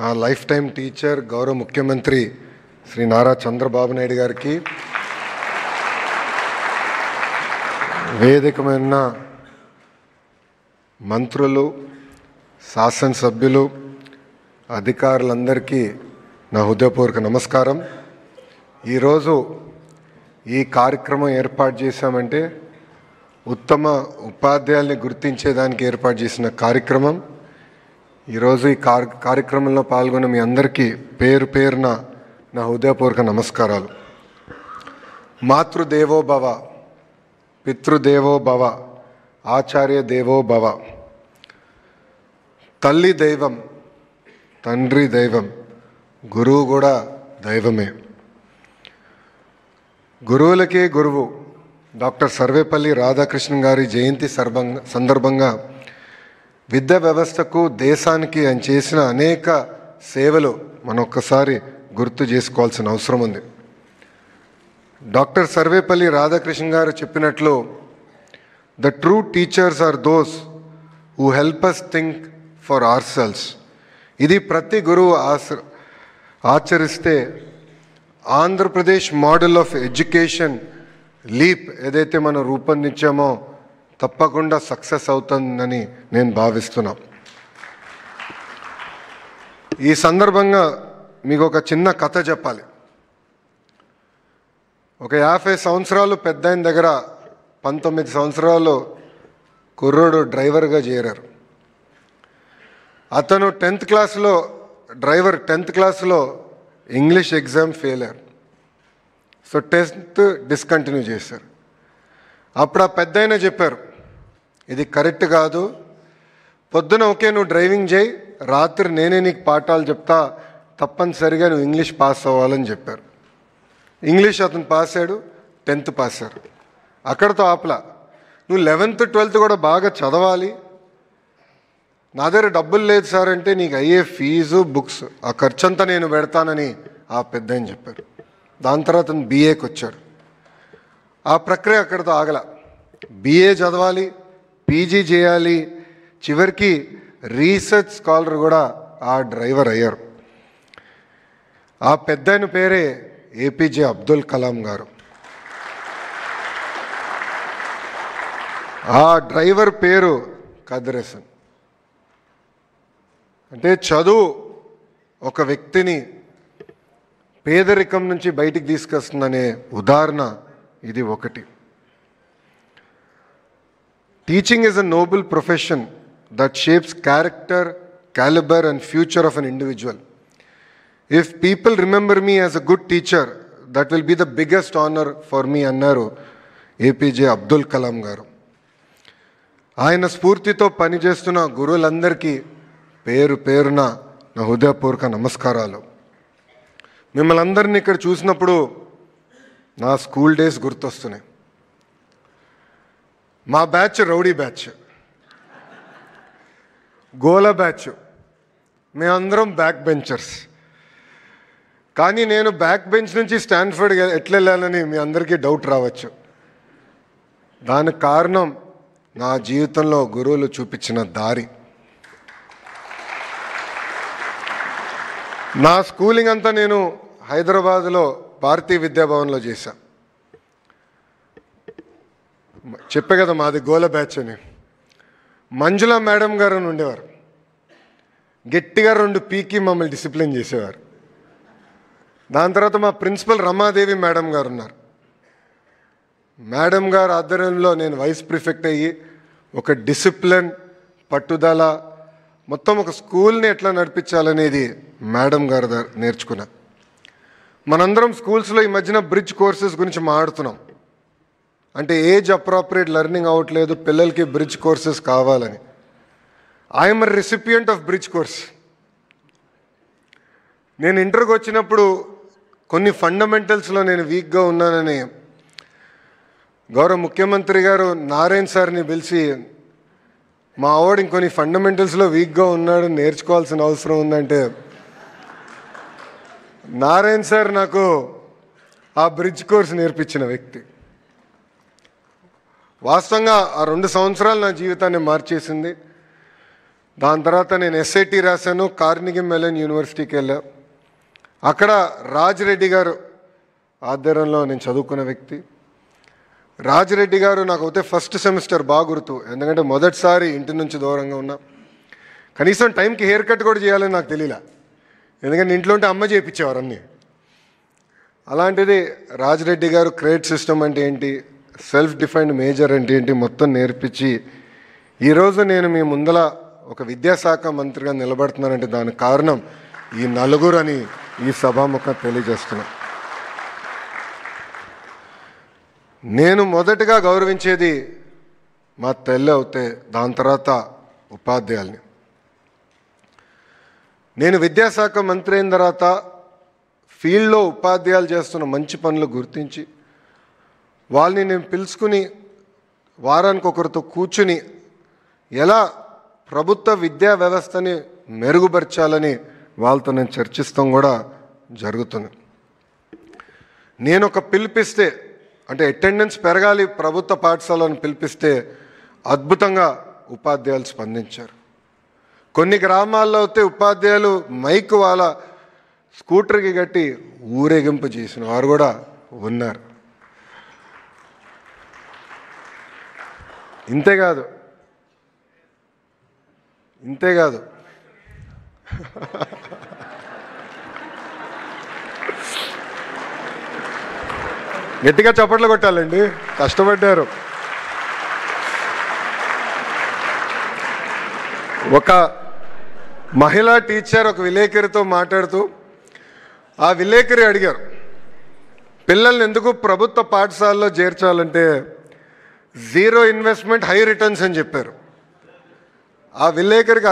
నా life time teacher గౌరవ ముఖ్యమంత్రి శ్రీ నారా చంద్రబాబు నాయుడు గారికి, వేదికమైన మంత్రులు, శాసనసభ్యులు, అధికారులందరికీ నా హృదయపూర్వక నమస్కారం. ఈరోజు ఈ కార్యక్రమం ఏర్పాటు చేశామంటే ఉత్తమ ఉపాధ్యాయుల్ని గుర్తించేదానికి ఏర్పాటు చేసిన కార్యక్రమం. ఈరోజు ఈ కార్యక్రమంలో పాల్గొన్న మీ అందరికీ పేరు పేరున నా హృదయపూర్వక నమస్కారాలు. మాతృదేవో భవ, పితృదేవో భవ, ఆచార్య దేవో భవ. తల్లి దైవం, తండ్రి దైవం, గురువు కూడా దైవమే. గురువులకే గురువు డాక్టర్ సర్వేపల్లి రాధాకృష్ణన్ గారి జయంతి సందర్భంగా విద్యా వ్యవస్థకు, దేశానికి ఆయన చేసిన అనేక సేవలు మనం ఒక్కసారి గుర్తు చేసుకోవాల్సిన అవసరం ఉంది. డాక్టర్ సర్వేపల్లి రాధాకృష్ణన్ గారు చెప్పినట్లు, the true teachers are those who help us think for ourselves. ఇది ప్రతి గురువు ఆచరిస్తే Andhra Pradesh model of education leap ఏదైతే మనం రూపొందించామో తప్పకుండా సక్సెస్ అవుతుందని నేను భావిస్తున్నా. ఈ సందర్భంగా మీకు ఒక చిన్న కథ చెప్పాలి. ఒక 50 సంవత్సరాలు పెద్ద ఆయన దగ్గర 19 సంవత్సరాలు కుర్రోడు డ్రైవర్గా చేరారు. అతను 10th క్లాస్లో డ్రైవర్ 10th క్లాస్లో ఇంగ్లీష్ ఎగ్జామ్ ఫెయిల్ అయ్యారు. సో 10th డిస్కంటిన్యూ చేశారు. అప్పుడు ఆ పెద్ద ఆయన చెప్పారు, ఇది కరెక్ట్ కాదు, పొద్దున ఓకే నువ్వు డ్రైవింగ్ చేయి, రాత్రి నేనే నీకు పాఠాలు చెప్తా, తప్పనిసరిగా నువ్వు ఇంగ్లీష్ పాస్ అవ్వాలని చెప్పారు. ఇంగ్లీష్ అతను పాస్ అయ్యాడు, 10th పాస్ అయ్యారు. అక్కడితో ఆపలా, నువ్వు 11th 12th కూడా బాగా చదవాలి. నా దగ్గర డబ్బులు లేదు సార్ అంటే, నీకు అయ్యే ఫీజు, బుక్స్, ఆ ఖర్చంతా నేను పెడతానని ఆ పెద్ద ఆయన చెప్పారు. దాని తర్వాత అతను BAకి వచ్చాడు. ఆ ప్రక్రియ అక్కడితో ఆగల. BA చదవాలి, PG చేయాలి, చివరికి రీసెర్చ్ స్కాలర్ కూడా ఆ డ్రైవర్ అయ్యారు. ఆ పెద్ద ఆయన పేరే APJ అబ్దుల్ కలాం గారు. ఆ డ్రైవర్ పేరు ఖదర్ హసన్. అంటే చదువు ఒక వ్యక్తిని పేదరికం నుంచి బయటికి తీసుకొస్తుందనే ఉదాహరణ ఇది ఒకటి. Teaching is a noble profession that shapes character, calibre and future of an individual. If people remember me as a good teacher, that will be the biggest honour for me అన్నారు APJ అబ్దుల్ కలాం గారు. ఆయన స్ఫూర్తితో పనిచేస్తున్న గురువులందరికీ పేరు పేరున నా హృదయపూర్వక నమస్కారాలు. మిమ్మల్ని అందరినీ ఇక్కడ చూసినప్పుడు నా స్కూల్ డేస్ గుర్తొస్తున్నాయి. మా బ్యాచ్ రౌడీ బ్యాచ్, గోల బ్యాచ్, మేమందరం బ్యాక్ బెంచర్స్. కానీ నేను బ్యాక్ బెంచ్ నుంచి స్టాన్ఫర్డ్ ఎట్లా వెళ్ళాలని మీ అందరికీ డౌట్ రావచ్చు. దానికి కారణం నా జీవితంలో గురువులు చూపించిన దారి. నా స్కూలింగ్ అంతా నేను హైదరాబాద్లో భారతీయ విద్యాభవన్లో చేశా. చెప్పే కదా మాది గోల బ్యాచ్ అని. మంజుల మేడం గారు అని ఉండేవారు. గట్టిగా 2 పీకి మమ్మల్ని డిసిప్లిన్ చేసేవారు. దాని తర్వాత మా ప్రిన్సిపల్ రమాదేవి మేడం గారు ఉన్నారు. మేడం గారు ఆధ్వర్యంలో నేను వైస్ ప్రిఫెక్ట్ అయ్యి ఒక డిసిప్లిన్, పట్టుదల, మొత్తం ఒక స్కూల్ని ఎట్లా నడిపించాలనేది మేడం గారు నేర్చుకున్నా. మనందరం స్కూల్స్లో ఈ మధ్యన బ్రిడ్జ్ కోర్సెస్ గురించి మాట్లాడుతున్నాం. అంటే ఏజ్ అప్రాప్రియేట్ లెర్నింగ్ అవ్వట్లేదు, పిల్లలకి బ్రిడ్జ్ కోర్సెస్ కావాలని. I'm a recipient of bridge course. నేను ఇంటర్కి వచ్చినప్పుడు కొన్ని ఫండమెంటల్స్లో నేను వీక్గా ఉన్నానని గౌరవ ముఖ్యమంత్రి గారు నారాయణ్ సార్ని పిలిచి, మా ఆవిడ ఇంకొన్ని ఫండమెంటల్స్లో వీక్గా ఉన్నాడు, నేర్చుకోవాల్సిన అవసరం ఉందంటే, నారాయణ్ సార్ నాకు ఆ బ్రిడ్జ్ కోర్స్ నేర్పించిన వ్యక్తి. వాస్తవంగా ఆ 2 సంవత్సరాలు నా జీవితాన్ని మార్చేసింది. దాని తర్వాత నేను ఎస్ఐటి రాశాను, కార్నిగీ మెలన్ యూనివర్సిటీకి వెళ్ళా. అక్కడ రాజిరెడ్డి గారు ఆధ్వర్యంలో నేను చదువుకున్న వ్యక్తి. రాజిరెడ్డి గారు నాకు అయితే ఫస్ట్ సెమిస్టర్ బాగా గుర్తు, ఎందుకంటే మొదటిసారి ఇంటి నుంచి దూరంగా ఉన్నా. కనీసం టైంకి హెయిర్ కట్ కూడా చేయాలని నాకు తెలియలే, ఎందుకంటే ఇంట్లో ఉంటే అమ్మ చేయించేవారు అన్నీ. అలాంటిది రాజిరెడ్డి గారు క్రెడిట్ సిస్టమ్ అంటే ఏంటి, సెల్ఫ్ డిఫైన్డ్ మేజర్ అంటే ఏంటి మొత్తం నేర్పించి ఈరోజు నేను మీ ముందల ఒక విద్యాశాఖ మంత్రిగా నిలబడుతున్నానంటే దానికి కారణం ఈ నలుగురు అని ఈ సభాముఖం తెలియజేస్తున్నా. నేను మొదటగా గౌరవించేది మా తల్లి అవుతే, దాని తర్వాత ఉపాధ్యాయుల్ని. నేను విద్యాశాఖ మంత్రి అయిన తర్వాత ఫీల్డ్లో ఉపాధ్యాయులు చేస్తున్న మంచి పనులు గుర్తించి వాళ్ళని నేను పిలుచుకుని వారానికి ఒకరితో కూర్చుని ఎలా ప్రభుత్వ విద్యా వ్యవస్థని మెరుగుపరచాలని వాళ్ళతో నేను చర్చిస్తాం కూడా జరుగుతుంది. నేను ఒక పిలిపిస్తే, అంటే అటెండెన్స్ పెరగాలి ప్రభుత్వ పాఠశాలను పిలిపిస్తే అద్భుతంగా ఉపాధ్యాయులు స్పందించారు. కొన్ని గ్రామాల్లో అయితే ఉపాధ్యాయులు మైక్ వాళ్ళ స్కూటర్కి కట్టి ఊరేగింపు చేసిన వారు కూడా ఉన్నారు. ఇంతేకాదు గట్టిగా చప్పట్లు కొట్టాలండి, కష్టపడ్డారు. ఒక మహిళా టీచర్ ఒక విలేకరితో మాట్లాడుతూ ఆ విలేకరి అడిగారు, పిల్లల్ని ఎందుకు ప్రభుత్వ పాఠశాలలో చేర్చాలంటే జీరో ఇన్వెస్ట్మెంట్ హై రిటర్న్స్ అని చెప్పారు. ఆ విలేకరికి